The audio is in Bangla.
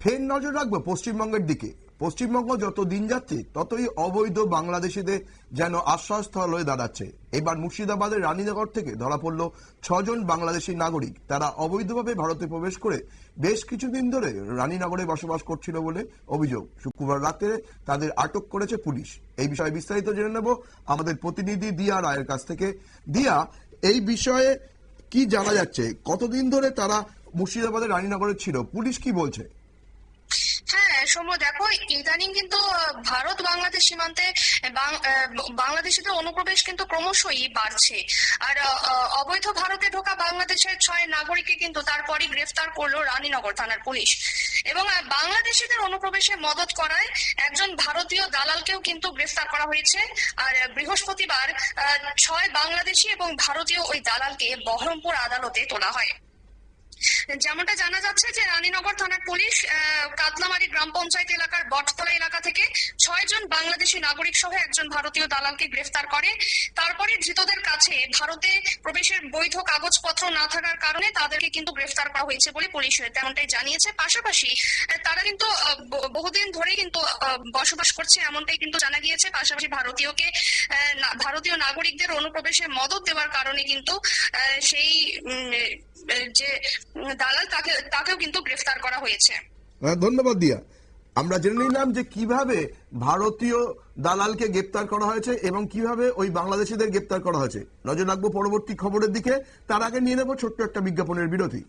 ফের নজর রাখবো পশ্চিমবঙ্গের দিকে। পশ্চিমবঙ্গ যত দিন যাচ্ছে ততই অবৈধ বাংলাদেশিদের যেন আশ্রয়স্থল হয়ে দাঁড়াচ্ছে। এবার মুর্শিদাবাদের রানীনগর থেকে ধরা পড়ল 6 জন বাংলাদেশি নাগরিক। তারা অবৈধভাবে ভারতে প্রবেশ করে বেশ কিছুদিন ধরে রানীনগরে বসবাস করছিল বলে অভিযোগ। শুক্রবার রাতে তাদের আটক করেছে পুলিশ। এই বিষয়ে বিস্তারিত জেনে নেব আমাদের প্রতিনিধি দিয়া রায়ের কাছ থেকে। দিয়া, এই বিষয়ে কি জানা যাচ্ছে? কতদিন ধরে তারা মুর্শিদাবাদের রানীনগরে ছিল, পুলিশ কি বলছে? হ্যাঁ সৌম্য, দেখো ইদানিং কিন্তু ভারত বাংলাদেশ সীমান্তে বাংলাদেশিদের অনুপ্রবেশ কিন্তু ক্রমশই বাড়ছে। আর অবৈধ ভারতে ঢোকা বাংলাদেশের 6 নাগরিককে কিন্তু তারপরই গ্রেফতার করলো রানীনগর থানার পুলিশ। এবং বাংলাদেশিদের অনুপ্রবেশে মদত করায় একজন ভারতীয় দালালকেও কিন্তু গ্রেফতার করা হয়েছে। আর বৃহস্পতিবার 6 বাংলাদেশি এবং ভারতীয় ওই দালালকে বহরমপুর আদালতে তোলা হয়। যেমনটা জানা যাচ্ছে যে রানীনগর থানার পুলিশ কাতলামারি গ্রাম পঞ্চায়েত এলাকার বটতলা এলাকা থেকে 6 জন বাংলাদেশি নাগরিক সহ একজন ভারতীয় দালালকে গ্রেফতার করে। তারপরে ধৃতদের কাছে ভারতে প্রবেশের বৈধ কাগজপত্র না থাকার কারণে তাদেরকে কিন্তু গ্রেফতার করা হয়েছে বলে পুলিশ তেমনটাই জানিয়েছে। পাশাপাশি তারা কিন্তু বহুদিন ধরে কিন্তু বসবাস করছে এমনটাই কিন্তু জানা গিয়েছে। পাশাপাশি ভারতীয় নাগরিকদের অনুপ্রবেশে মদত দেওয়ার কারণে কিন্তু সেই যে দালাল তাকেও কিন্তু গ্রেফতার করা হয়েছে। ধন্যবাদ দিয়া। আমরা জেনে নিলাম যে কিভাবে ভারতীয় দালালকে গ্রেপ্তার করা হয়েছে এবং কিভাবে ওই বাংলাদেশিদের গ্রেপ্তার করা হয়েছে। নজর রাখবো পরবর্তী খবরের দিকে। তার আগে নিয়ে নেব ছোট্ট একটা বিজ্ঞাপনের বিরতি।